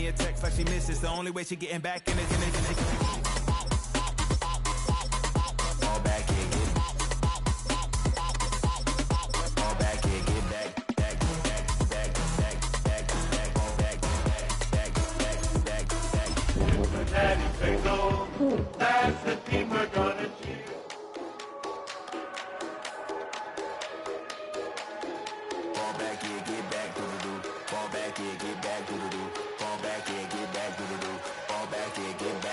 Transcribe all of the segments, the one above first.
me a text like she misses. The only way she getting back in it. Fall back here, get fall back here, get back. Daddy say so, that's the team we're gonna cheer. Fall back here, get back to the do. Fall back here, get back to the do. Fall back here, get back to the do. Fall back here, get back.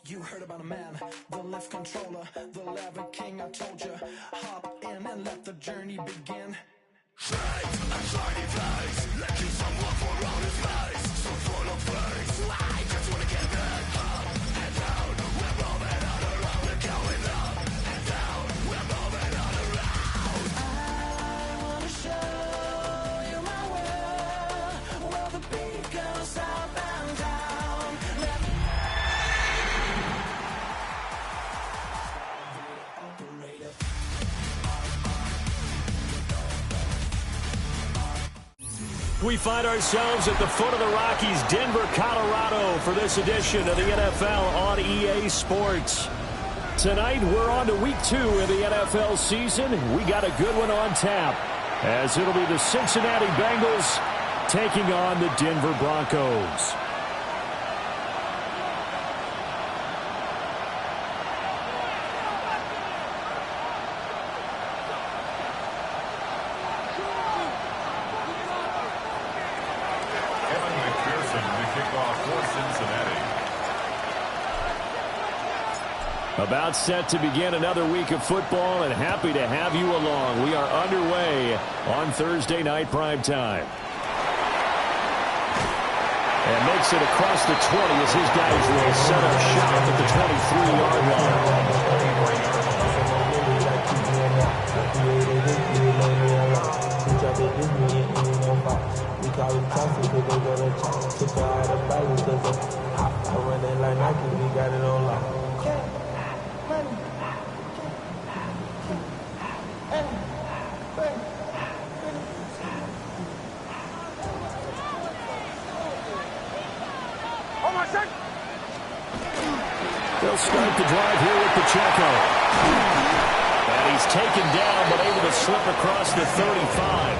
You heard about a man, the lift controller, the lever king, I told you. Hop in and let the journey begin. Straight and shiny place, let you some love for all his face. So full of face, I just wanna get back up and down. We're moving on around, we're going up and down. We're moving on around. I wanna show you my world, where the beat goes up and down. We find ourselves at the foot of the Rockies, Denver, Colorado, for this edition of the NFL on EA Sports. Tonight, we're on to week 2 of the NFL season. We got a good one on tap, as it'll be the Cincinnati Bengals taking on the Denver Broncos. About set to begin another week of football, and happy to have you along. We are underway on Thursday night primetime. And makes it across the 20 as his guys will set up shop at the 23-yard line. They'll start the drive here with Pacheco. And he's taken down, but able to slip across the 35.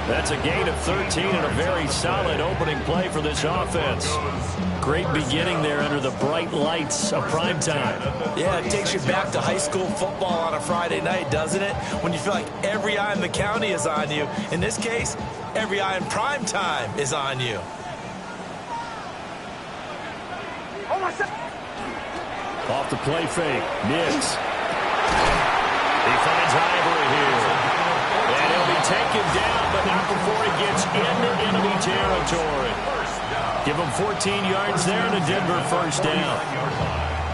That's a gain of 13 and a very solid opening play for this offense. Great beginning there under the bright lights of primetime. Yeah, it takes you back to high school football on a Friday night, doesn't it? When you feel like every eye in the county is on you. In this case, every eye in primetime is on you. Off the play fake, Nix. He finds Ivory here. And he'll be taken down, but not before he gets into enemy territory. Give him 14 yards there and a Denver first down.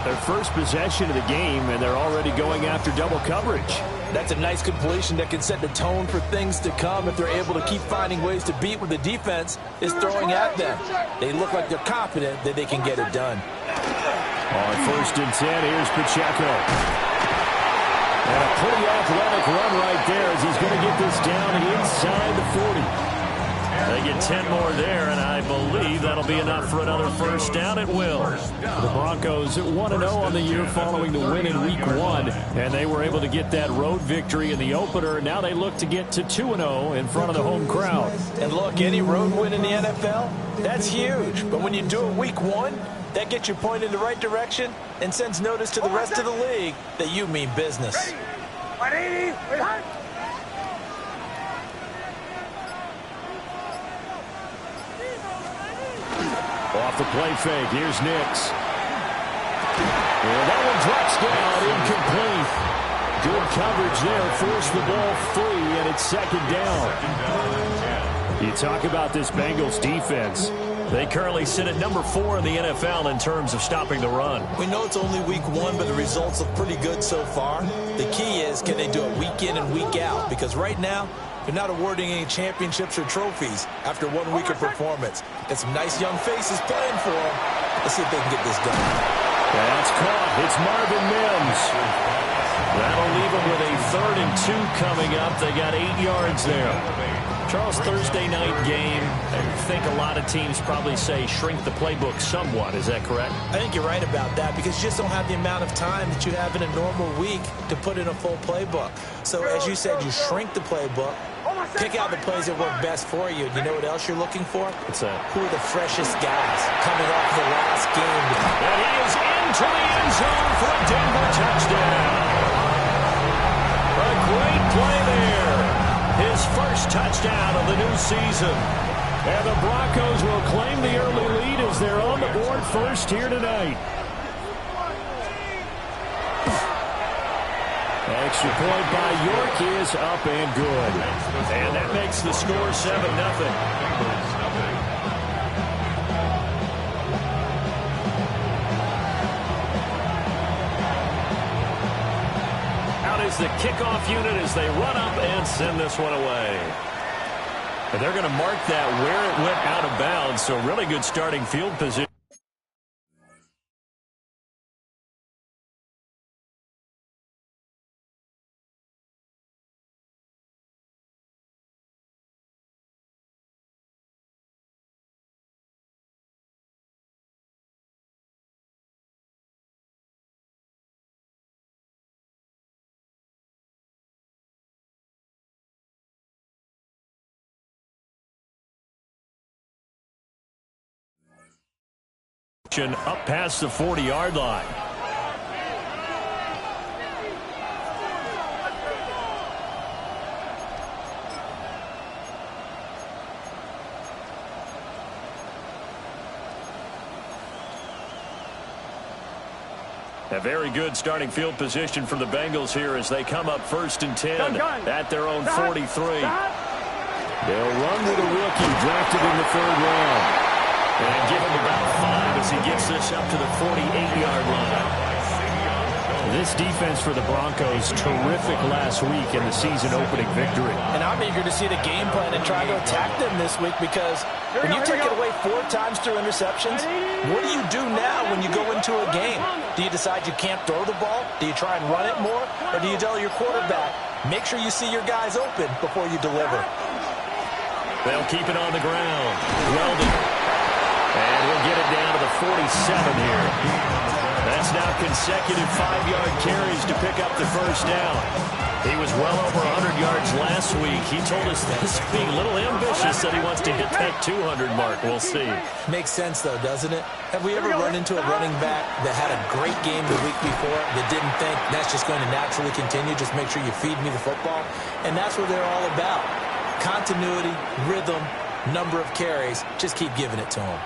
Their first possession of the game, and they're already going after double coverage. That's a nice completion that can set the tone for things to come if they're able to keep finding ways to beat what the defense is throwing at them. They look like they're confident that they can get it done. On 1st and 10, here's Pacheco. And a pretty athletic run right there as he's going to get this down inside the 40. They get 10 more there, and I believe that'll be enough for another first down. It will. The Broncos 1-0 on the year following the win in Week 1, and they were able to get that road victory in the opener. Now they look to get to 2-0 in front of the home crowd. And look, any road win in the NFL, that's huge. But when you do it Week 1, that gets you pointed in the right direction and sends notice to the rest of the league that you mean business. Off the play fake, here's Nix. And that one drops down, incomplete. Good coverage there, forced the ball free, and it's second down. You talk about this Bengals defense. They currently sit at number 4 in the NFL in terms of stopping the run. We know it's only week 1, but the results look pretty good so far. The key is, can they do it week in and week out? Because right now, they're not awarding any championships or trophies after 1 week of performance. Got some nice young faces playing for them. Let's see if they can get this done. That's caught. It's Marvin Mims. That'll leave them with a 3rd and 2 coming up. They got 8 yards there. Charles, Thursday night game, I think a lot of teams probably say shrink the playbook somewhat. Is that correct? I think you're right about that because you just don't have the amount of time that you have in a normal week to put in a full playbook. So as you said, you shrink the playbook, pick out the plays that work best for you. You know what else you're looking for? What's that? Who are the freshest guys coming off the last game? And he is into the end zone for a Denver touchdown. A great play there. His first touchdown of the new season. And the Broncos will claim the early lead as they're on the board first here tonight. Extra point by York is up and good. And that makes the score 7-0. Is the kickoff unit as they run up and send this one away. And they're going to mark that where it went out of bounds, so really good starting field position. Up past the 40-yard line. A very good starting field position for the Bengals here as they come up 1st and 10 at their own 43. They'll run with a rookie drafted in the 3rd round. And give him about 5 as he gets this up to the 48-yard line. This defense for the Broncos, terrific last week in the season-opening victory. And I'm eager to see the game plan and try to attack them this week because when you take it away 4 times through interceptions, what do you do now when you go into a game? Do you decide you can't throw the ball? Do you try and run it more? Or do you tell your quarterback, make sure you see your guys open before you deliver? They'll keep it on the ground. Weldon. And we'll get it down to the 47 here. That's now consecutive 5-yard carries to pick up the first down. He was well over 100 yards last week. He told us this being a little ambitious, that he wants to hit that 200 mark. We'll see. Makes sense, though, doesn't it? Have we ever run into a running back that had a great game the week before that didn't think that's just going to naturally continue? Just make sure you feed me the football. And that's what they're all about. Continuity, rhythm, number of carries. Just keep giving it to them.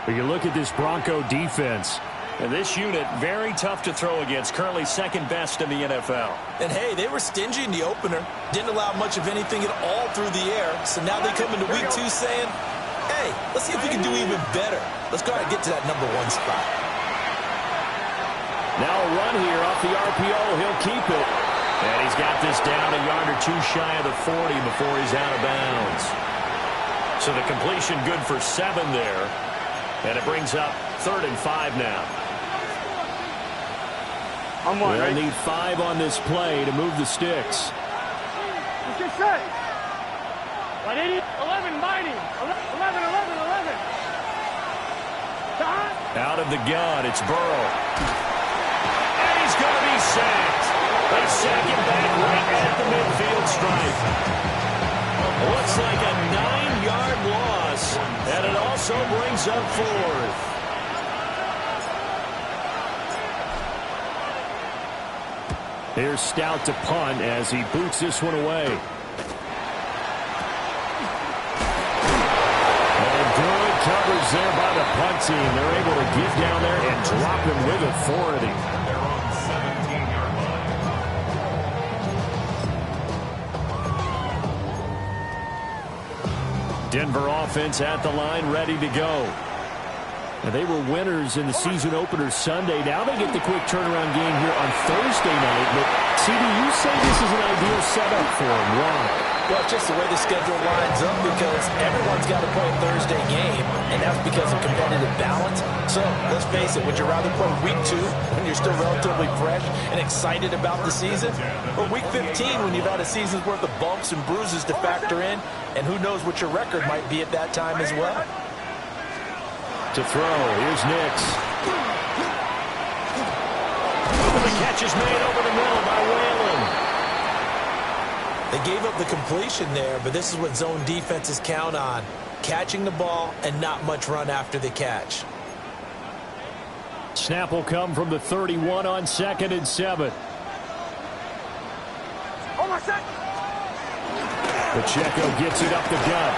But you look at this Bronco defense. And this unit, very tough to throw against. Currently 2nd best in the NFL. And, hey, they were stingy in the opener. Didn't allow much of anything at all through the air. So now they come into week 2 saying, hey, let's see if we can do even better. Let's go ahead and get to that number 1 spot. Now a run here off the RPO. He'll keep it. And he's got this down a yard or 2 shy of the 40 before he's out of bounds. So the completion good for 7 there. And it brings up 3rd and 5 now. They'll need 5 on this play to move the sticks. What's your say? 11 mighty. 11. Out of the gun, it's Burrow. And he's going to be sacked. They sack him back right at the midfield stripe. Looks like a 9-yard loss, and it also brings up 4th. Here's Stout to punt as he boots this one away. And good coverage there by the punt team. They're able to get down there and drop him with authority. They're on the 17-yard line. Denver offense at the line, ready to go. And they were winners in the season opener Sunday. Now they get the quick turnaround game here on Thursday night. But, CD, you say this is an ideal setup for them. Why? Well, it's just the way the schedule lines up because everyone's got to play a Thursday game, and that's because of competitive balance. So, let's face it, would you rather play week 2 when you're still relatively fresh and excited about the season? Or week 15 when you've had a season's worth of bumps and bruises to factor in, and who knows what your record might be at that time as well? To throw, here's Nix. The catch is made over the middle by Whalen. They gave up the completion there, but this is what zone defenses count on. Catching the ball and not much run after the catch. Snap will come from the 31 on 2nd and 7. Hold on, set. Pacheco gets it up the gut.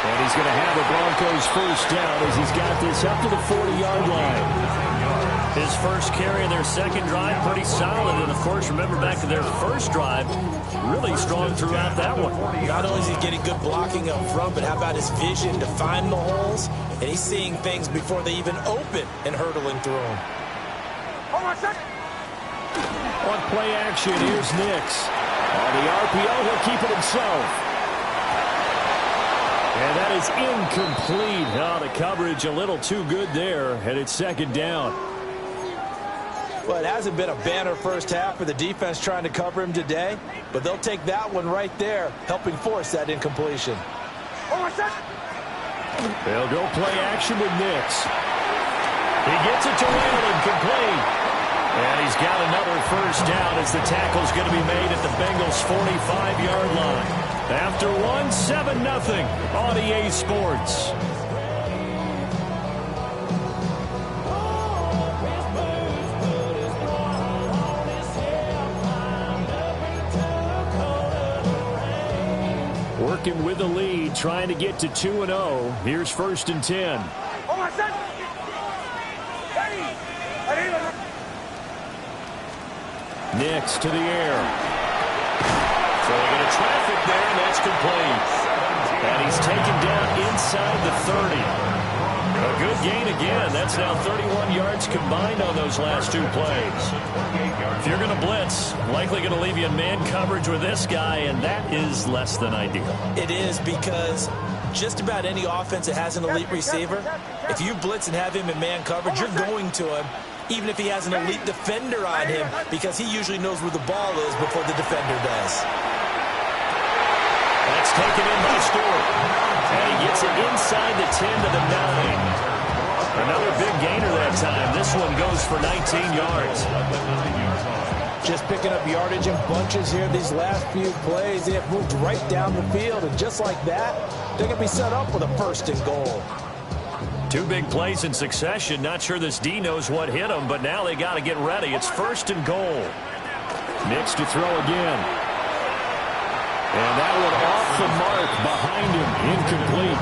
And he's going to have the Broncos first down as he's got this up to the 40-yard line. His first carry of their second drive, pretty solid. And, of course, remember back to their first drive, really strong throughout that one. Not only is he getting good blocking up front, but how about his vision to find the holes? And he's seeing things before they even open and hurdling through them. Hold on, set. On play action, here's Nix. On the RPO, he'll keep it himself. And that is incomplete. Oh, the coverage a little too good there, and it's second down. Well, it hasn't been a banner first half for the defense trying to cover him today, but they'll take that one right there, helping force that incompletion. Hold on, set. They'll go play action with Nix. He gets it to Whalen, complete. And he's got another first down as the tackle's going to be made at the Bengals' 45-yard line. After 7-0 on EA Sports. Working with the lead, trying to get to 2-0. Here's 1st and 10. Hold on, set. Nix to the air. Throwing into traffic there, and that's complete. And he's taken down inside the 30. A good gain again. That's now 31 yards combined on those last 2 plays. If you're going to blitz, likely going to leave you in man coverage with this guy, and that is less than ideal. It is because just about any offense that has an elite receiver, if you blitz and have him in man coverage, you're going to him, even if he has an elite defender on him, because he usually knows where the ball is before the defender does. That's taken in by Stewart. And he gets it inside the 10 to the 9. Another big gainer that time. This one goes for 19 yards. Just picking up yardage in bunches here these last few plays. They have moved right down the field, and just like that, they're going to be set up with a 1st and goal. 2 big plays in succession. Not sure this D knows what hit them, but now they got to get ready. It's 1st and goal. Nix to throw again. And that one off the mark behind him. Incomplete.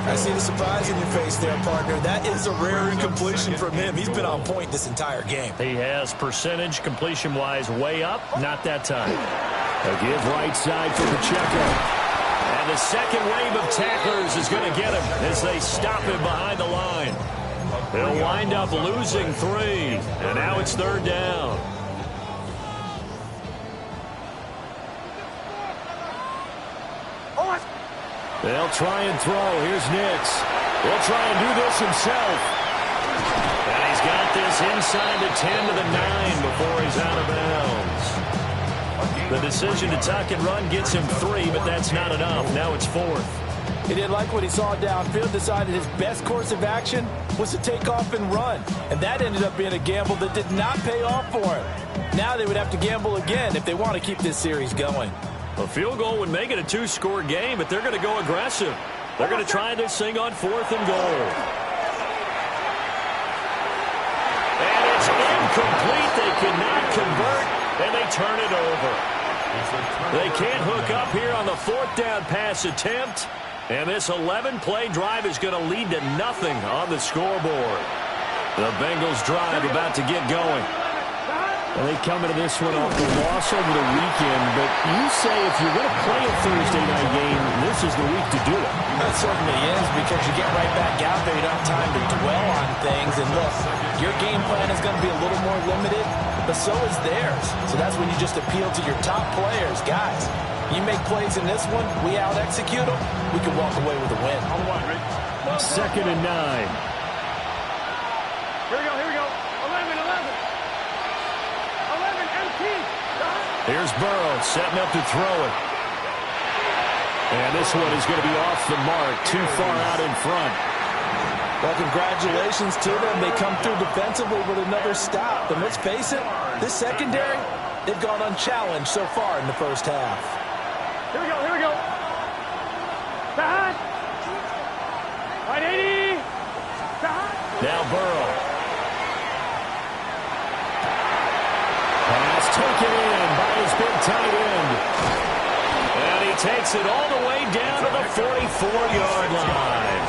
I see the surprise in your face there, partner. That is a rare incompletion from him. He's been on point this entire game. He has percentage completion-wise way up. Not that time. A give right side for Pacheco. And the second wave of tacklers is going to get him as they stop him behind the line. They'll wind up losing 3. And now it's 3rd down. They'll try and throw. Here's Nix. He'll try and do this himself. And he's got this inside the 10 to the 9 before he's out of bounds. The decision to tuck and run gets him 3, but that's not enough. Now it's 4th. He didn't like what he saw downfield, decided his best course of action was to take off and run. And that ended up being a gamble that did not pay off for him. Now they would have to gamble again if they want to keep this series going. A field goal would make it a 2-score game, but they're going to go aggressive. They're going to try this thing on 4th and goal. And it's incomplete. They cannot convert, and they turn it over. They can't hook up here on the 4th down pass attempt, And this 11-play drive is going to lead to nothing on the scoreboard. The Bengals drive about to get going. Well, they come into this one off the loss over the weekend, but you say if you're going to play a Thursday night game, this is the week to do it. That certainly is, because you get right back out there. You don't have time to dwell on things. And look, your game plan is going to be a little more limited, but so is theirs. So that's when you just appeal to your top players. Guys, you make plays in this one, we out-execute them, we can walk away with a win. On one, ready? 2nd and 9. Here we go, here we go. 11, 11. 11, MT. Here's Burrow setting up to throw it. And this one is going to be off the mark, too far out in front. Well, congratulations to them. They come through defensively with another stop. And let's face it, this secondary, they've gone unchallenged so far in the first half. Here we go, here we go. Side. Right 80. Side. Now Burrow. Pass taken in by his big tight end. And he takes it all the way down to the 44-yard line.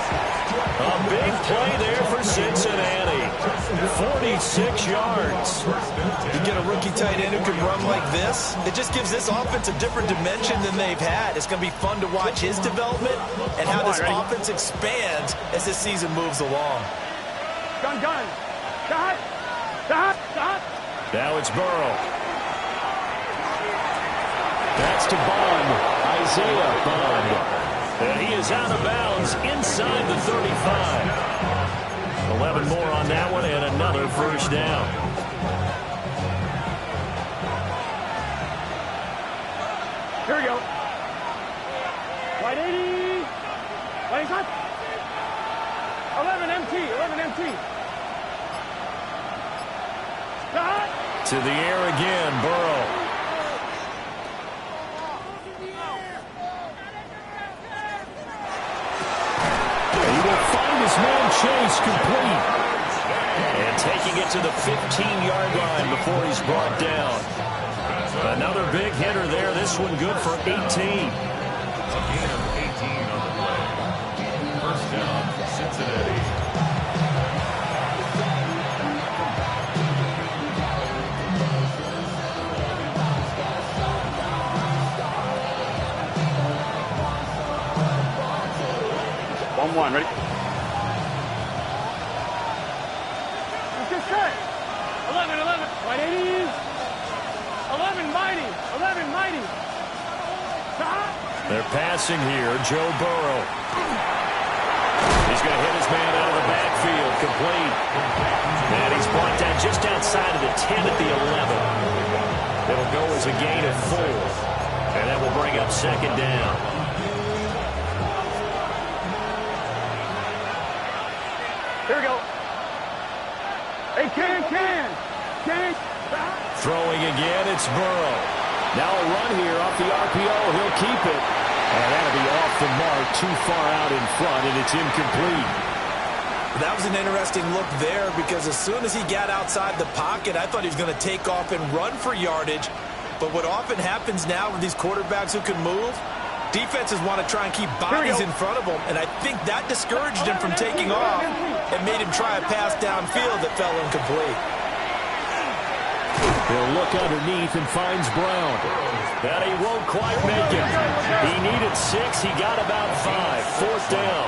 A big play there for Cincinnati. 46 yards. You get a rookie tight end who can run like this, it just gives this offense a different dimension than they've had. It's going to be fun to watch his development and how this offense expands as this season moves along. Gun, gun. Dot. Dot. Dot. Now it's Burrow. That's to Bond. Isaiah Bond. And he is out of bounds inside the 35. 11 more on that one and another first down. Here we go. Right 80. Right shot. 11 MT. 11 MT. Dot. To the air again, Burrow. Man chase complete. And taking it to the 15-yard line before he's brought down. Another big hitter there. This one good for 18. A gain of 18 on the play. First down, Cincinnati. One, ready? Set. 11, 11. Right 80s. 11 mighty. 11 mighty. Stop. They're passing here. Joe Burrow. He's going to hit his man out of the backfield. Complete. And he's brought down just outside of the 10 at the 11. It'll go as a gain of 4. And that will bring up second down. Here we go. Hey, can. Throwing again, it's Burrow. Now a run here off the RPO. He'll keep it. And that'll be off the mark, too far out in front, and it's incomplete. That was an interesting look there, because as soon as he got outside the pocket, I thought he was going to take off and run for yardage. But what often happens now with these quarterbacks who can move, defenses want to try and keep bodies in front of them, and I think that discouraged him from taking off and made him try a pass downfield that fell incomplete. He'll look underneath and finds Brown. But he won't quite make it. He needed 6. He got about 5. Fourth down.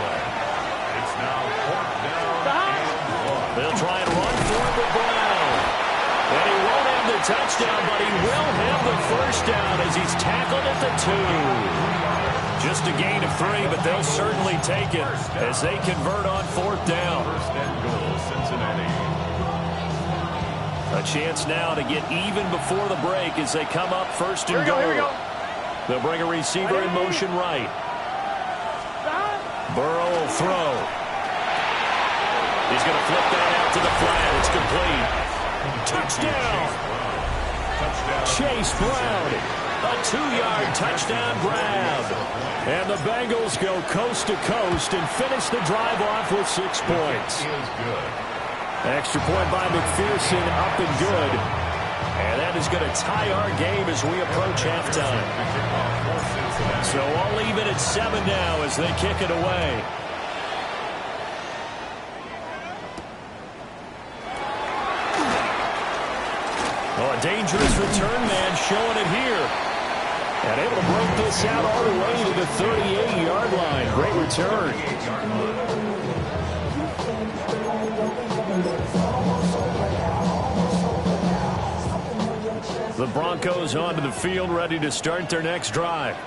It's now 4th down and 1. They'll try and run for it with Brown. And he won't have the touchdown, but he will have the first down as he's tackled at the 2. Just a gain of 3, but they'll certainly take it as they convert on 4th down. First and goal, Cincinnati. A chance now to get even before the break as they come up first and goal. Here we go. They'll bring a receiver in motion right. Burrow will throw. He's going to flip that out to the flat. It's complete. Touchdown. Chase Brown. A 2-yard touchdown grab. And the Bengals go coast to coast and finish the drive off with 6 points. Is good. Extra point by McPherson, up and good. And that is going to tie our game as we approach halftime. So I'll leave it at 7 now as they kick it away. Oh, a dangerous return man showing it here. And able to break this out all the way to the 38-yard line. Great return. The Broncos onto the field, ready to start their next drive.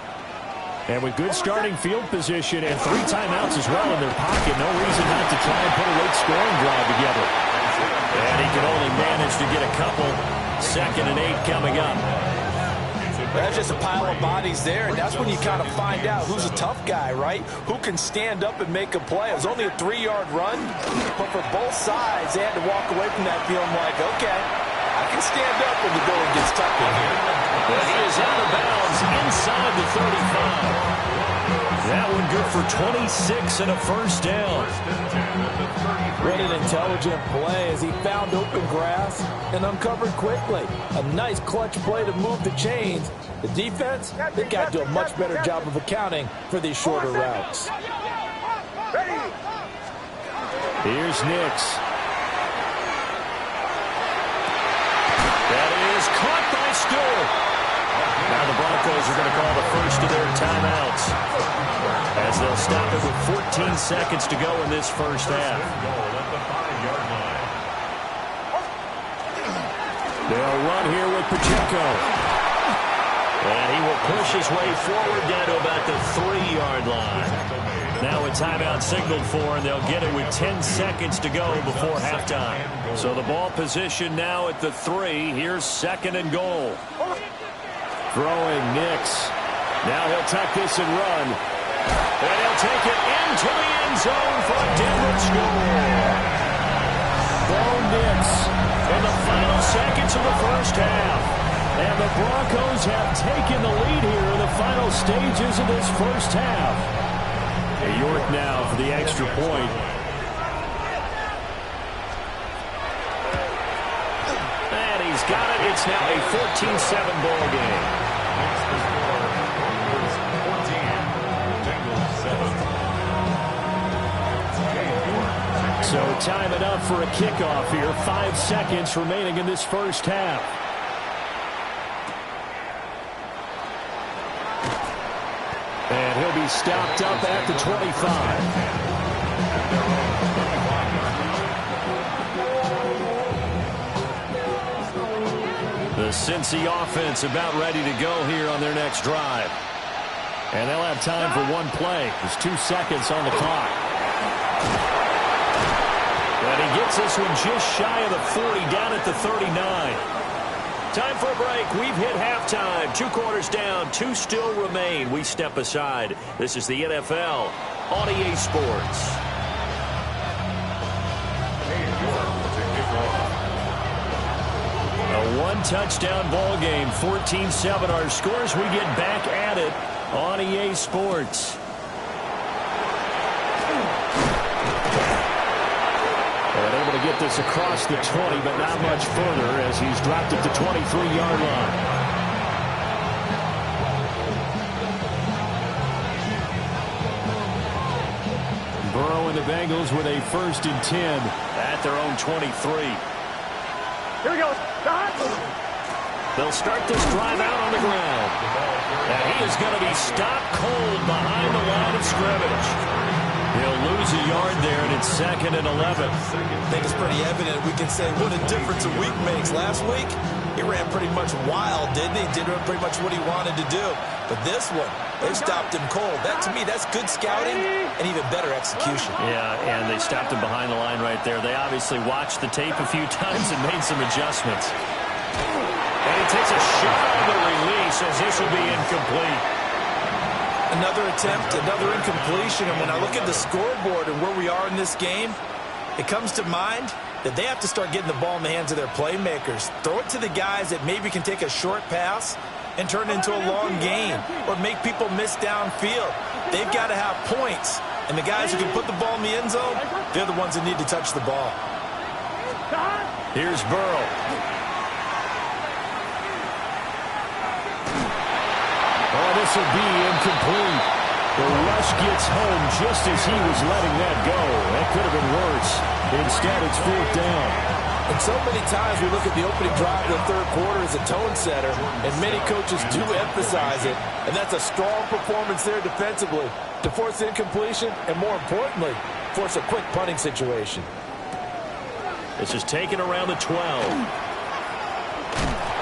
And with good starting field position and 3 timeouts as well in their pocket, no reason not to try and put a late scoring drive together. And he can only manage to get a couple. 2nd and 8 coming up. That's just a pile of bodies there, and that's when you kind of find out who's a tough guy, right? Who can stand up and make a play. It was only a 3-yard run, but for both sides, they had to walk away from that feeling like, okay, I can stand up when the going gets tough in here. But he is out of bounds inside the 35. That one good for 26 and a first down. What an intelligent play as he found open grass and uncovered quickly. A nice clutch play to move the chains. The defense, they've got to do a much better job of accounting for these shorter routes. Here's Nix. That is caught by Stewart. Now the Broncos are going to call the first of their timeouts as they'll stop it with 14 seconds to go in this first half. They'll run here with Pacheco. And he will push his way forward down to about the 3-yard line. Now a timeout signaled for, and they'll get it with 10 seconds to go before halftime. So the ball position now at the 3. Here's 2nd and goal. Throwing Nix. Now he'll tuck this and run. And he'll take it into the end zone for a Denver score. Bo Nix in the final seconds of the first half. And the Broncos have taken the lead here in the final stages of this first half. York now for the extra point. And he's got it. It's now a 14-7 ball game. So time it up for a kickoff here. 5 seconds remaining in this first half. And he'll be stopped up at the 25. The Cincy offense about ready to go here on their next drive. And they'll have time for one play. There's 2 seconds on the clock. And he gets this one just shy of the 40, down at the 39. Time for a break. We've hit halftime. 2 quarters down, 2 still remain. We step aside. This is the NFL on EA Sports. A 1-touchdown ball game, 14-7 our scores. We get back at it on EA Sports. And able to get this across the 20, but not much further as he's dropped it to 23-yard line. Burrow and the Bengals with a 1st and 10 at their own 23. Here we go. They'll start this drive out on the ground. And he is going to be stopped cold behind the line of scrimmage. He'll lose a yard there, and it's 2nd and 11. I think it's pretty evident. We can say what a difference a week makes. Last week, he ran pretty much wild, didn't he? Did pretty much what he wanted to do. But this one, they stopped him cold. That, to me, that's good scouting and even better execution. Yeah, and they stopped him behind the line right there. They obviously watched the tape a few times and made some adjustments. And he takes a shot on the release as this will be incomplete. Another attempt, another incompletion, and when I look at the scoreboard and where we are in this game, it comes to mind that they have to start getting the ball in the hands of their playmakers. Throw it to the guys that maybe can take a short pass and turn it into a long gain or make people miss downfield. They've got to have points, and the guys who can put the ball in the end zone, they're the ones that need to touch the ball. Here's Burrow. Oh, this will be incomplete. The rush gets home just as he was letting that go. That could have been worse. Instead, it's 4th down. And so many times we look at the opening drive of the third quarter as a tone setter, and many coaches do emphasize it. And that's a strong performance there defensively to force incompletion and, more importantly, force a quick punting situation. This is taken around the 12.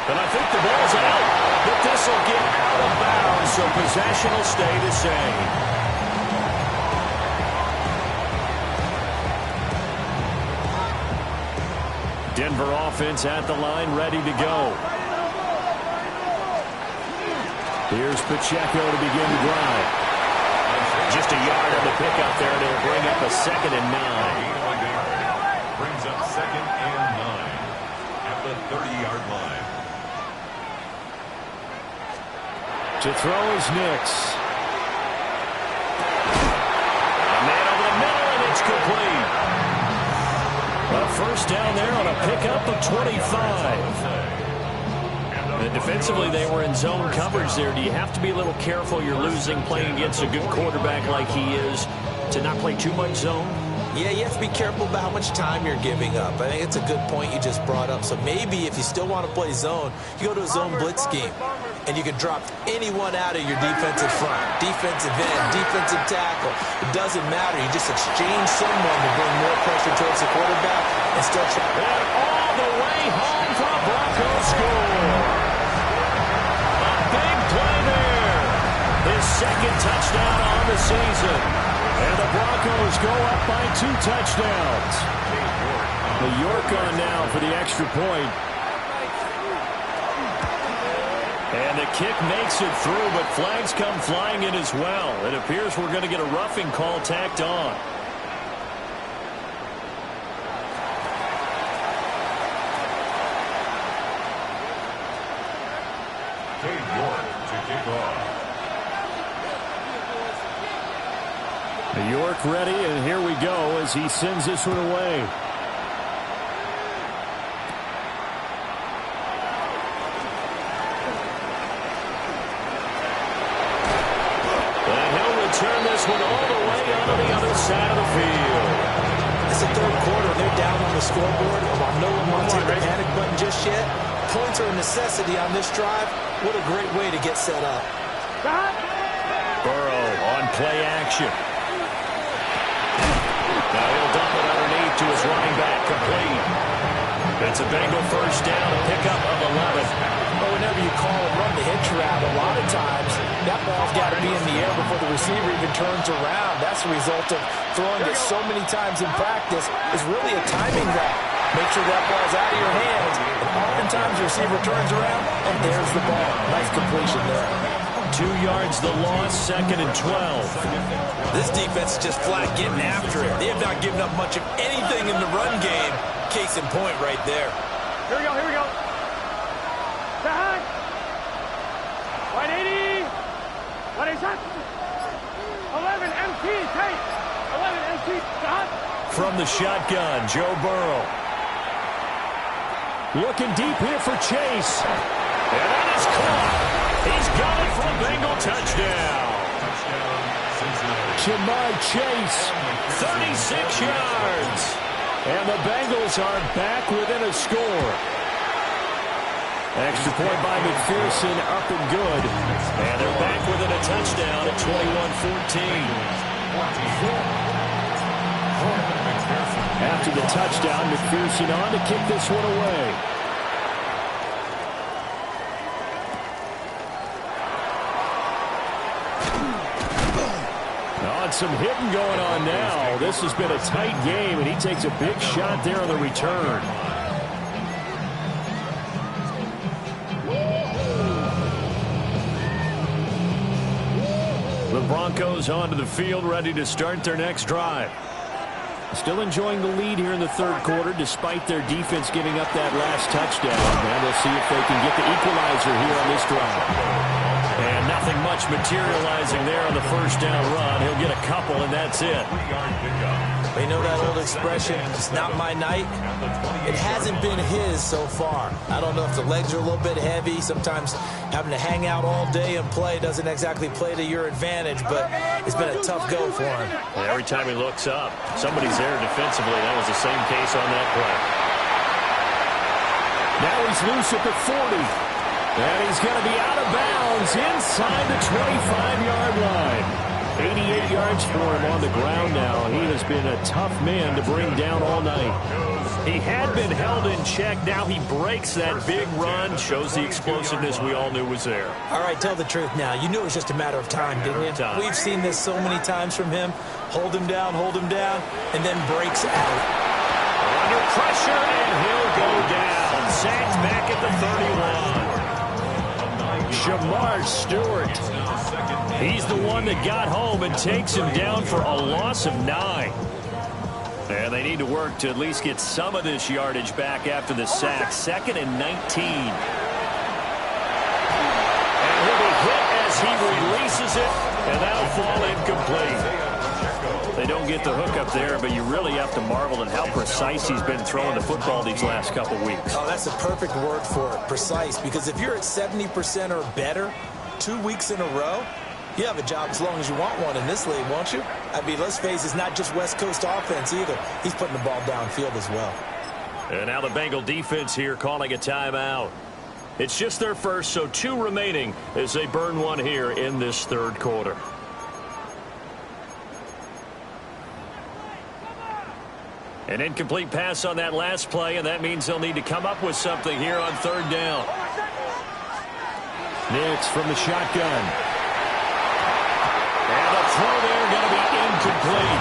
And I think the ball's out. But this will get out of bounds, so possession will stay the same. Denver offense at the line, ready to go. Here's Pacheco to begin the drive. Just a yard on the pickup there, and it'll bring up a 2nd and 9. Brings up 2nd and 9 at the 30-yard line. To throw is Nix. A man over the middle, and it's complete. A 1st down there on a pickup of 25. And defensively, they were in zone coverage there. Do you have to be a little careful? You're losing playing against a good quarterback like he is to not play too much zone? Yeah, you have to be careful about how much time you're giving up. I think it's a good point you just brought up. So maybe if you still want to play zone, you go to a zone blitz scheme. And you can drop anyone out of your defensive front. Defensive end, defensive tackle. It doesn't matter. You just exchange someone to bring more pressure towards the quarterback and still try. And all the way home for a Broncos score. A big play there. His 2nd touchdown on the season. And the Broncos go up by 2 touchdowns. The York on now for the extra point. And the kick makes it through, but flags come flying in as well. It appears we're going to get a roughing call tacked on. York to kick off. York ready, and here we go as he sends this one away. Turn this one all the way onto the other side of the field. It's the third quarter. They're down on the scoreboard. While no one wants to hit the panic button just yet, points are a necessity on this drive. What a great way to get set up. Burrow on play action. Now he'll dump it underneath to his running back, complete. That's a Bengal 1st down, a pickup of 11. Well, whenever you call and run the hitch route, a lot of times that ball's got to be in the air before the receiver even turns around. That's the result of throwing it so many times in practice. It's really a timing route. Make sure that ball's out of your hands, and oftentimes the receiver turns around, and there's the ball. Nice completion there. 2 yards the loss, 2nd and 12. This defense is just flat getting after it. They have not given up much of anything in the run game. Case in point right there. Here we go, here we go. Back. Right 80. What is that? 11 MT, take. 11 MT, stop. From the shotgun, Joe Burrow. Looking deep here for Chase. And that is caught. He's got it for a Bengal touchdown. Jamar Chase, 36 yards. And the Bengals are back within a score. Extra point by McPherson, up and good. And they're back within a touchdown at 21-14. After the touchdown, McPherson on to kick this one away. Some hitting going on now. This has been a tight game, and he takes a big shot there on the return. The Broncos onto the field, ready to start their next drive. Still enjoying the lead here in the third quarter, despite their defense giving up that last touchdown. And we'll see if they can get the equalizer here on this drive. And nothing much materializing there on the 1st down run. He'll get a couple, and that's it. 3-yard pickup. But you know that old expression, it's not my night? It hasn't been his so far. I don't know if the legs are a little bit heavy. Sometimes having to hang out all day and play doesn't exactly play to your advantage, but it's been a tough go for him. And every time he looks up, somebody's there defensively. That was the same case on that play. Now he's loose at the 40. And he's going to be out of bounds inside the 25-yard line. 88 yards for him on the ground now. He has been a tough man to bring down all night. He had been held in check. Now he breaks that big run. Shows the explosiveness we all knew was there. All right, tell the truth now. You knew it was just a matter of time, didn't you? We've seen this so many times from him. Hold him down, and then breaks out. Under pressure, and he'll go down. Sacked back at the 31. Shamar Stewart. He's the one that got home and takes him down for a loss of 9. And they need to work to at least get some of this yardage back after the sack. 2nd and 19. And he'll be hit as he releases it, and that'll fall incomplete. They don't get the hook up there, but you really have to marvel at how precise he's been throwing the football these last couple weeks. Oh, that's the perfect word for it, precise, because if you're at 70% or better 2 weeks in a row, you have a job as long as you want one in this league, won't you? I mean, let's face it, it's not just West Coast offense either. He's putting the ball downfield as well. And now the Bengal defense here calling a timeout. It's just their first, so 2 remaining as they burn one here in this third quarter. An incomplete pass on that last play, and that means they'll need to come up with something here on 3rd down. Nix from the shotgun. And the throw there going to be incomplete.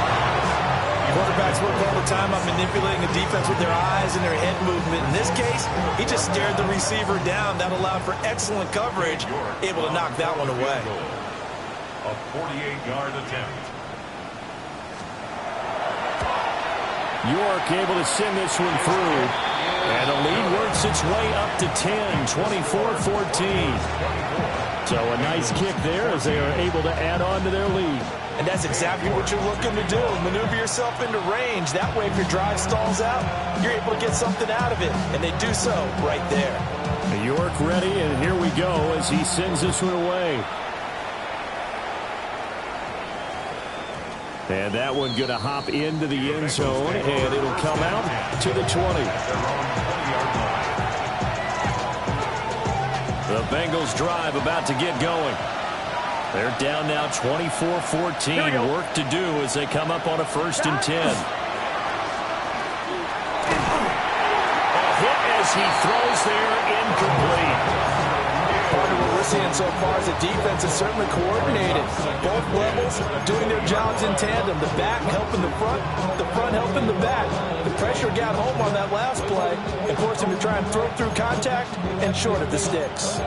Quarterbacks work all the time on manipulating the defense with their eyes and their head movement. In this case, he just stared the receiver down. That allowed for excellent coverage, able to knock that one away. A 48-yard attempt. York able to send this one through. And the lead works its way up to 10, 24-14. So a nice kick there as they are able to add on to their lead. And that's exactly what you're looking to do. Maneuver yourself into range. That way, if your drive stalls out, you're able to get something out of it. And they do so right there. York ready, and here we go as he sends this one away. And that one going to hop into the end zone, and it'll come out to the 20. The Bengals drive about to get going. They're down now 24-14. Work to do as they come up on a 1st and 10. A hit as he throws there, incomplete. Part of what we're seeing so far is the defense is certainly coordinated. Both levels doing their jobs in tandem. The back helping the front helping the back. The pressure got home on that last play and forced him to try and throw through contact and short of the sticks.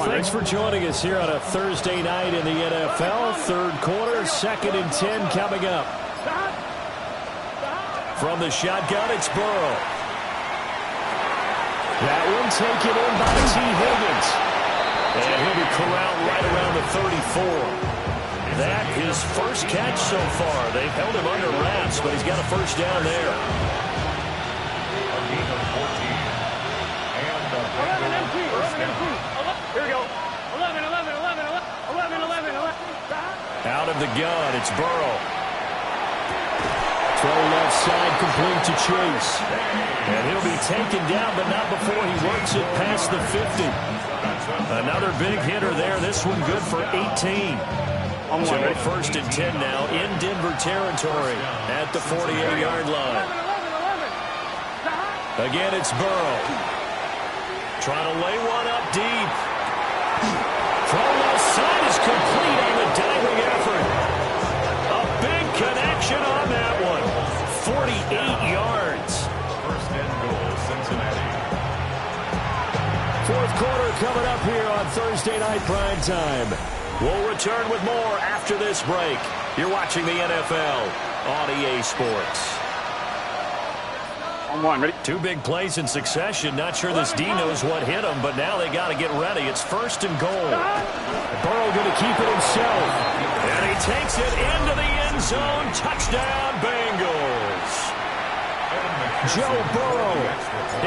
Thanks for joining us here on a Thursday night in the NFL. 3rd quarter, 2nd and 10 coming up. From the shotgun, it's Burrow. That one taken in by T. Higgins. And he'll be corralled right around the 34. That his first catch so far. They've held him under wraps, but he's got a 1st down there. A gain of 14. And the Bengals first down. Here we go. 11. Out of the gun, it's Burrow. Throw left side complete to Chase. And he'll be taken down, but not before he works it past the 50. Another big hitter there. This one good for 18. So a 1st and 10 now in Denver territory at the 48-yard line. Again, it's Burrow. Trying to lay one up deep. Throw left side is complete on the diving effort. A big connection on that one. 48 yards. 1st and goal, Cincinnati. 4th quarter coming up here on Thursday Night Prime Time. We'll return with more after this break. You're watching the NFL on EA Sports. On one, ready? Two big plays in succession. Not sure this D knows what hit him, but now they got to get ready. It's 1st and goal. Burrow going to keep it himself. And he takes it into the end zone. Touchdown, Bengals. Joe Burrow,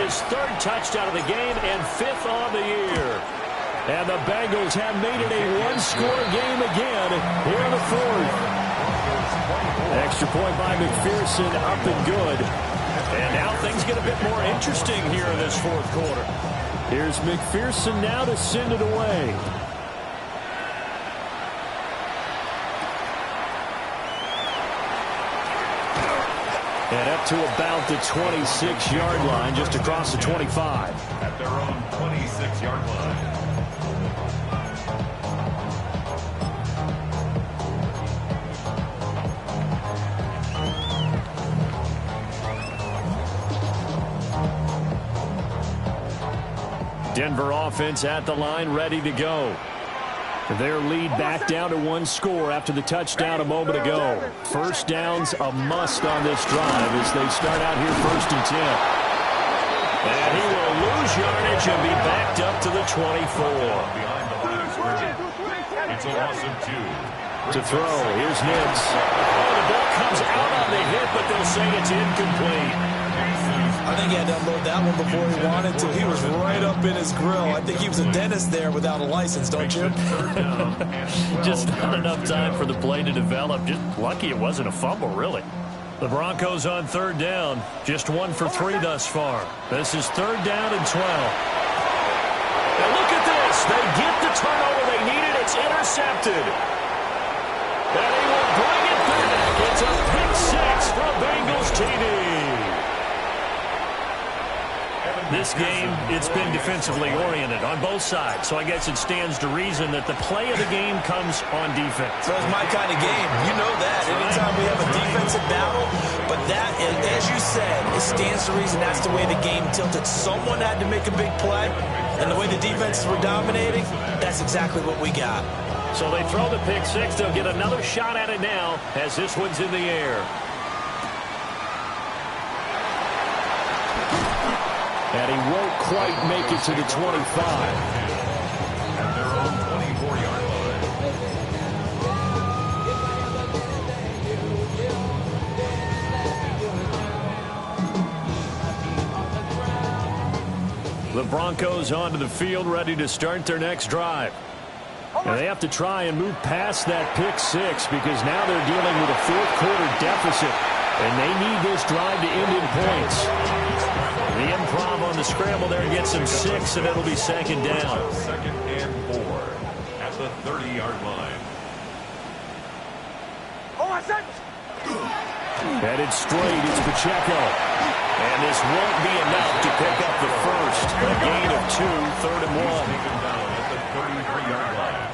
his 3rd touchdown of the game and 5th on the year. And the Bengals have made it a one-score game again here in the 4th. Extra point by McPherson, up and good. And now things get a bit more interesting here in this 4th quarter. Here's McPherson now to send it away. And up to about the 26-yard line, just across the 25. At their own 26-yard line. Denver offense at the line, ready to go. Their lead back down to 1 score after the touchdown a moment ago. First down's a must on this drive as they start out here 1st and 10. And he will lose yardage and be backed up to the 24. Behind the line of scrimmage. It's a loss of 2. To throw, here's Nitz. Oh, the ball comes out on the hit, but they'll say it's incomplete. I think he had to unload that one before he wanted to. He was right up in his grill. I think he was a dentist there without a license, don't you? Just not enough time for the play to develop. Just lucky it wasn't a fumble, really. The Broncos on 3rd down. Just 1 for 3 thus far. This is 3rd down and 12. And look at this. They get the turnover they needed. It's intercepted. And he will bring it back. It's a pick 6 for Bengals TV. This game, it's been defensively oriented on both sides, so I guess it stands to reason that the play of the game comes on defense. So it's my kind of game. You know that. Anytime we have a defensive battle, but that, as you said, it stands to reason that's the way the game tilted. Someone had to make a big play, and the way the defenses were dominating, that's exactly what we got. So they throw the pick 6. They'll get another shot at it now as this one's in the air. And he won't quite make it to the 25. At their own 24-yard line. The Broncos onto the field, ready to start their next drive. And they have to try and move past that pick 6 because now they're dealing with a 4th quarter deficit. And they need this drive to end in points. The improv on the scramble there gets him 6, and it'll be 2nd down. 2nd and 4 at the 30-yard line. Headed straight, it's Pacheco. And this won't be enough to pick up the first. A gain of 2, 3rd and 1. Taken down at the 33-yard line.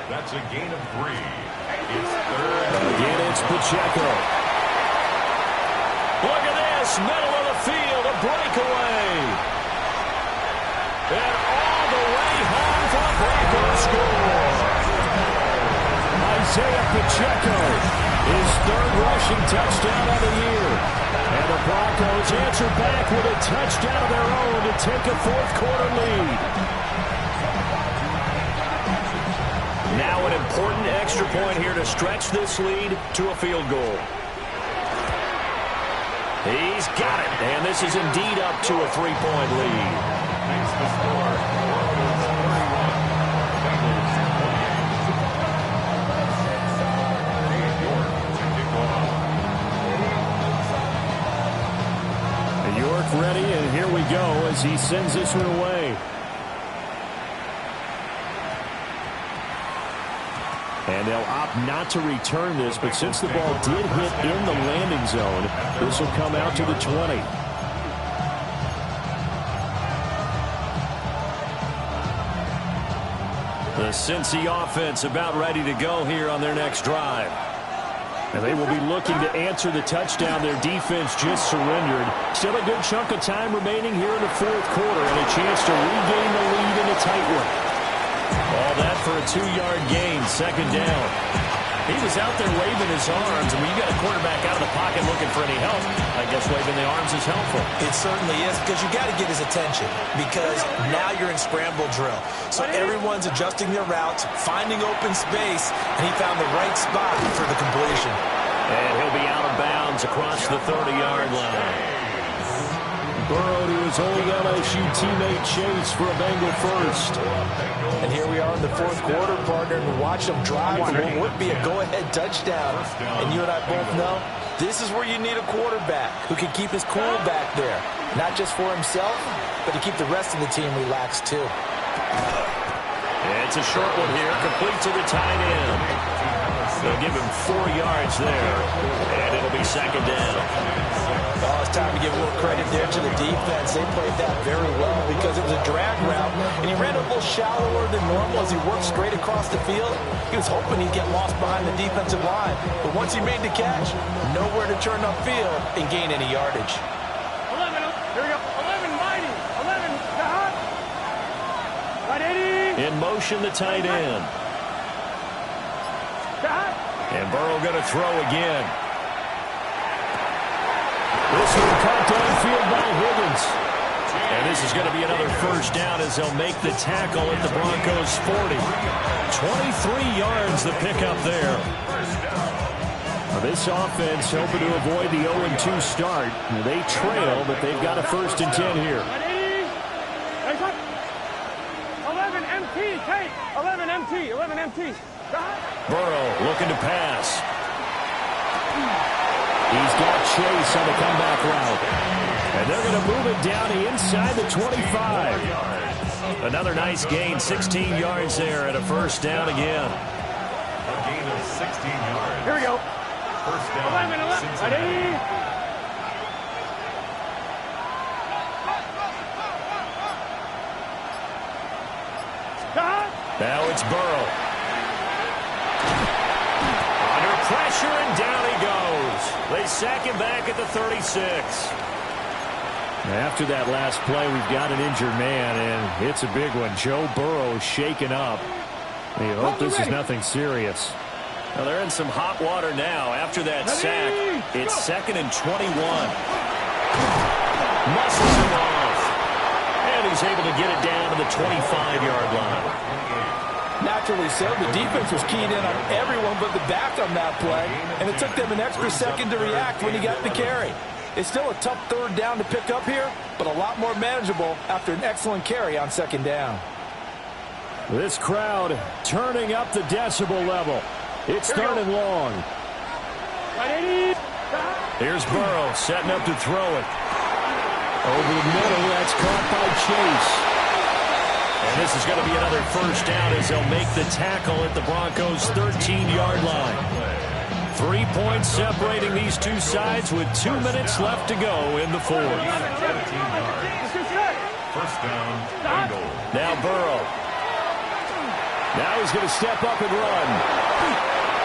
That's a gain of 3. It's 3rd. Again, it's Pacheco. Look at this, middle of the field, a breakaway. And all the way home for the Broncos score. Isaiah Pacheco, his 3rd rushing touchdown of the year. And the Broncos answer back with a touchdown of their own to take a 4th quarter lead. Now an important extra point here to stretch this lead to a field goal. He's got it, and this is indeed up to a 3-point lead. Makes the score. Broncos 31, Bengals 28. York ready, and here we go as he sends this one away. And they'll opt not to return this, but since the ball did hit in the landing zone, this will come out to the 20. The Cincy offense about ready to go here on their next drive. And they will be looking to answer the touchdown their defense just surrendered. Still a good chunk of time remaining here in the 4th quarter and a chance to regain the lead in a tight one. All that for a 2-yard gain, 2nd down. He was out there waving his arms, and when you got a quarterback out of the pocket looking for any help, I guess waving the arms is helpful. It certainly is, because you got to get his attention, because now you're in scramble drill. So everyone's adjusting their routes, finding open space, and he found the right spot for the completion. And he'll be out of bounds across the 30-yard line. Burrow to his old LSU teammate Chase for a Bengal first. And here we are in the fourth quarter, partner, and watch them drive for what would be a go-ahead touchdown. And you and I both know this is where you need a quarterback who can keep his cool back there, not just for himself, but to keep the rest of the team relaxed too. It's a short one here, complete to the tight end. They'll give him 4 yards there, and it'll be second down. Oh, it's time to give a little credit there to the defense. They played that very well because it was a drag route, and he ran a little shallower than normal as he worked straight across the field. He was hoping he'd get lost behind the defensive line, but once he made the catch, nowhere to turn upfield and gain any yardage. 11, here we go. 11, mighty. 11, Jahan. Right, 80. In motion, the tight end. Jahan. And Burrow going to throw again. This one caught downfield by Higgins. And this is going to be another first down as they'll make the tackle at the Broncos 40. 23 yards the pickup there. This offense hoping to avoid the 0-2 start. They trail, but they've got a 1st and 10 here. 11 MT, Tate. 11 MT, 11 MT. Burrow looking to pass. He's got Chase on the comeback route. And they're going to move it down inside the 25. Another nice gain, 16 yards there and a first down again. A gain of 16 yards. Here we go. First down, 11. Cincinnati. Now it's Burrow. Under pressure, and down he goes. They sack him back at the 36. After that last play, we've got an injured man, and it's a big one. Joe Burrow shaken up. We hope this is nothing serious. Well, they're in some hot water now. After that sack, it's 2nd and 21. Muscles him off. And he's able to get it down to the 25-yard line. Naturally so. The defense was keyed in on everyone but the back on that play, and it took them an extra second to react when he got the carry. It's still a tough 3rd down to pick up here, but a lot more manageable after an excellent carry on 2nd down. This crowd turning up the decibel level. It's 3rd and long. Here's Burrow setting up to throw it. Over the middle, that's caught by Chase. And this is going to be another first down as they'll make the tackle at the Broncos' 13-yard line. 3 points separating these two sides with 2 minutes left to go in the 4th. 17 yards. First down, Bengals. Now Burrow. Now he's going to step up and run.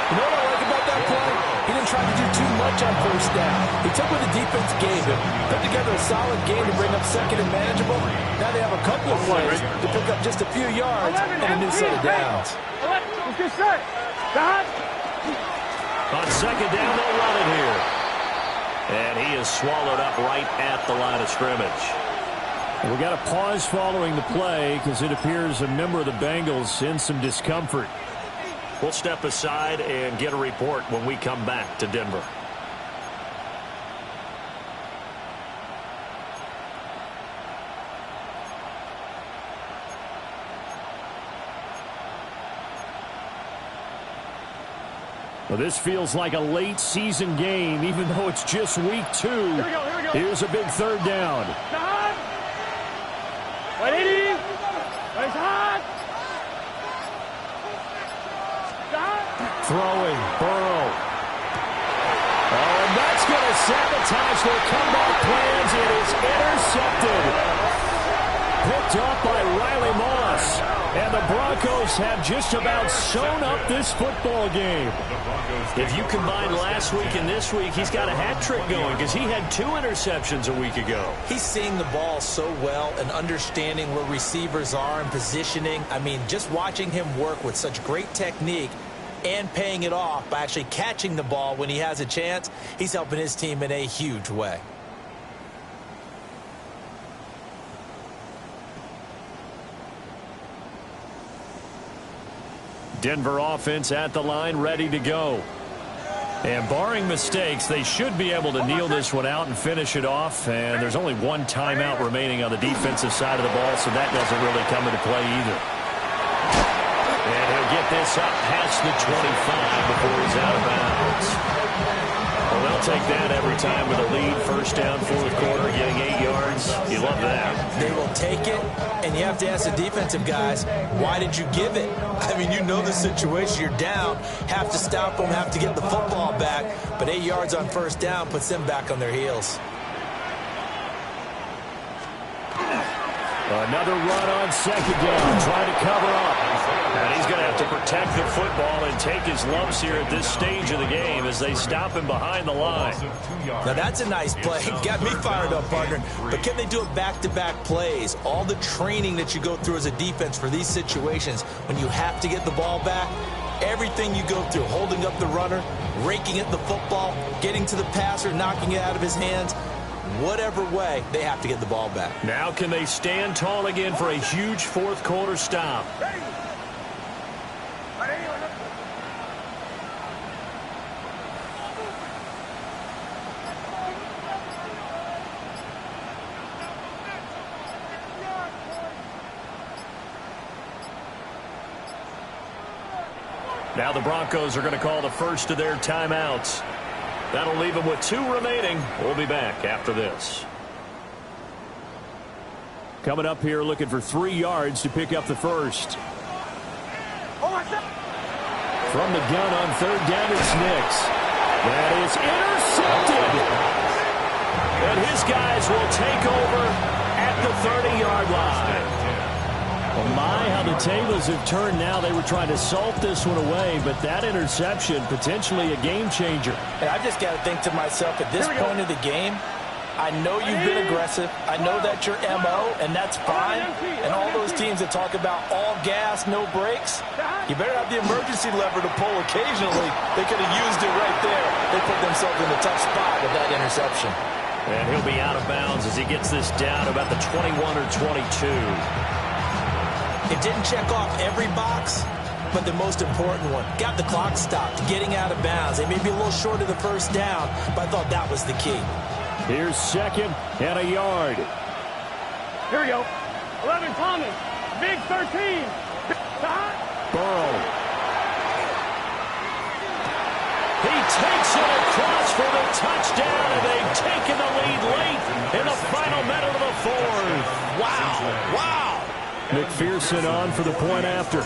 You know what I like about that play? He didn't try to do too much on 1st down. He took what the defense gave him, put together a solid game to bring up 2nd and manageable. Now they have a couple of plays to pick up just a few yards and a new set of downs. On 2nd down, they'll run it here. And he is swallowed up right at the line of scrimmage. We've got a pause following the play because it appears a member of the Bengals in some discomfort. We'll step aside and get a report when we come back to Denver. Well, this feels like a late season game, even though it's just week 2. Here we go. Here's a big 3rd down. 180. Nice hot. Throwing, Burrow. Oh, and that's going to sabotage their comeback plans. It is intercepted. Picked up by Riley Moss. And the Broncos have just about sewn up this football game. If you combine last week and this week, he's got a hat trick going because he had 2 interceptions a week ago. He's seeing the ball so well and understanding where receivers are and positioning. I mean, just watching him work with such great technique, and paying it off by actually catching the ball when he has a chance. He's helping his team in a huge way. Denver offense at the line, ready to go. And barring mistakes, they should be able to kneel this one out and finish it off. And there's only one timeout remaining on the defensive side of the ball, so that doesn't really come into play either. And he'll get this up past the 25 before he's out of bounds. Well, they'll take that every time with a lead. First down, fourth quarter, getting 8 yards. You love that. They will take it, and you have to ask the defensive guys, why did you give it? I mean, you know the situation. You're down, have to stop them, have to get the football back. But 8 yards on first down puts them back on their heels. Another run on second down, trying to cover up. And he's going to have to protect the football and take his lumps here at this stage of the game as they stop him behind the line. Now that's a nice play. Got me fired up, partner. But can they do it back-to-back plays? All the training that you go through as a defense for these situations, when you have to get the ball back, everything you go through, holding up the runner, raking at the football, getting to the passer, knocking it out of his hands, whatever way, they have to get the ball back. Now can they stand tall again for a huge fourth quarter stop? Now the Broncos are going to call the first of their timeouts. That'll leave them with 2 remaining. We'll be back after this. Coming up here looking for 3 yards to pick up the first. From the gun on third down, it's Nix. That is intercepted. And his guys will take over at the 30-yard line. Well, my, how the tables have turned now. They were trying to salt this one away, but that interception, potentially a game changer. And I've just got to think to myself, at this point of the game, I know you've been aggressive. I know that's your MO, and that's fine. And all those teams that talk about all gas, no brakes, you better have the emergency lever to pull occasionally. They could have used it right there. They put themselves in a tough spot with that interception. And he'll be out of bounds as he gets this down about the 21 or 22. It didn't check off every box, but the most important one. Got the clock stopped, getting out of bounds. They may be a little short of the first down, but I thought that was the key. Here's second and a yard. Here we go. 11 Thomas. Big 13. Burrow. He takes it across for the touchdown, and they've taken the lead late in the final minute of the fourth. Wow. Wow. McPherson on for the point after.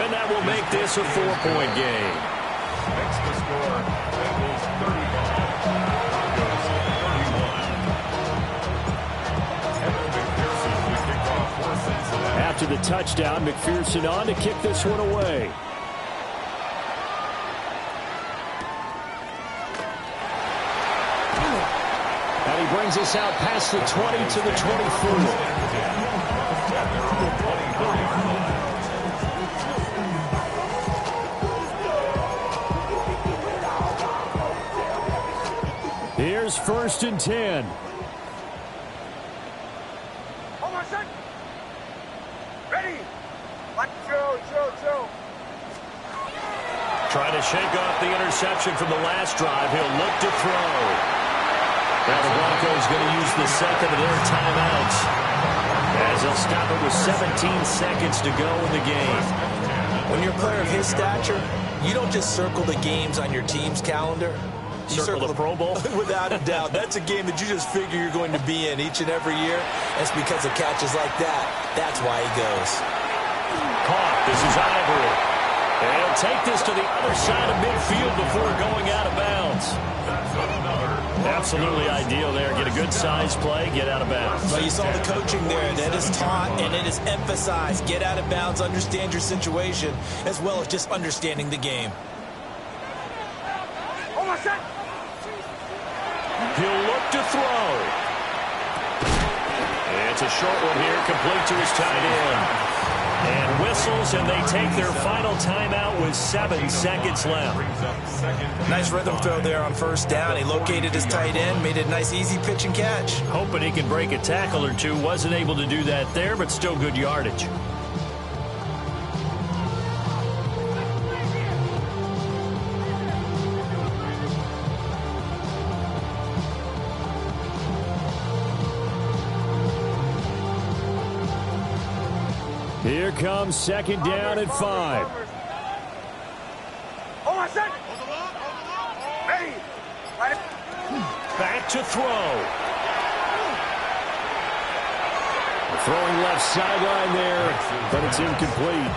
And that will make this a 4-point game. Makes the score Bengals 35, Broncos 31. Evan McPherson to kick off for Cincinnati. After the touchdown, McPherson on to kick this one away. And he brings us out past the 20 to the 24. Here's first and 10. Hold on a sec. Ready. Chill. Trying to shake off the interception from the last drive. He'll look to throw. Now the Broncos going to use the second of their timeouts as they'll stop it with 17 seconds to go in the game. When you're a player of his stature, you don't just circle the games on your team's calendar. You Circle the Pro Bowl? Without a doubt. That's a game that you just figure you're going to be in each and every year. It's because of catches like that. That's why he goes. Caught. This is Ivory. And he'll take this to the other side of midfield before going out of bounds. Absolutely ideal there. Get a good size play, get out of bounds. Well, you saw the coaching there. That is taught and it is emphasized. Get out of bounds, understand your situation, as well as just understanding the game. Hold on a sec. He'll look to throw. It's a short one here, complete to his tight end. And whistles, and they take their final timeout with 7 seconds left. Nice rhythm throw there on first down. He located his tight end, made it a nice easy pitch and catch. Hoping he can break a tackle or two. Wasn't able to do that there, but still good yardage. Here comes second down at 5. Back to throw. Throwing left sideline there, but it's incomplete.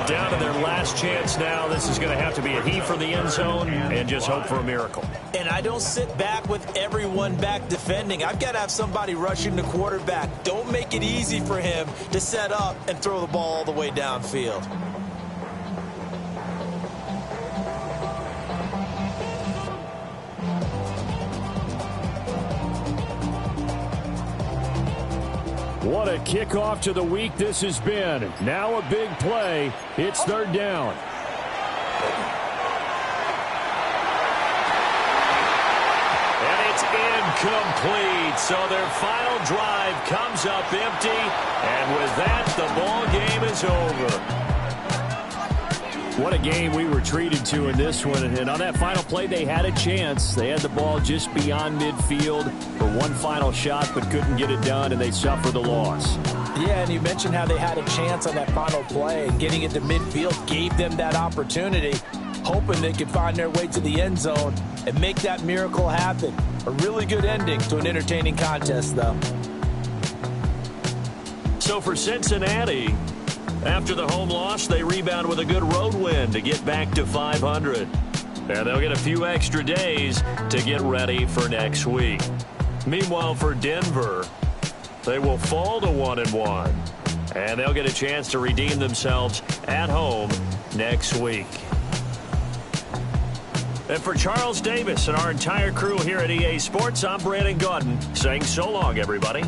Down to their last chance now. This is going to have to be a heave for the end zone and just hope for a miracle. And I don't sit back with everyone back defending. I've got to have somebody rushing the quarterback. Don't make it easy for him to set up and throw the ball all the way downfield. What a kickoff to the week this has been. Now a big play. It's third down. And it's incomplete. So their final drive comes up empty. And with that, the ball game is over. What a game we were treated to in this one. And on that final play, they had a chance. They had the ball just beyond midfield for one final shot, but couldn't get it done, and they suffer the loss. Yeah, and you mentioned how they had a chance on that final play, and getting it to midfield gave them that opportunity, hoping they could find their way to the end zone and make that miracle happen. A really good ending to an entertaining contest, though. So for Cincinnati, after the home loss, they rebound with a good road win to get back to 500. And they'll get a few extra days to get ready for next week. Meanwhile, for Denver, they will fall to 1-1. And they'll get a chance to redeem themselves at home next week. And for Charles Davis and our entire crew here at EA Sports, I'm Brandon Gaudin saying so long, everybody.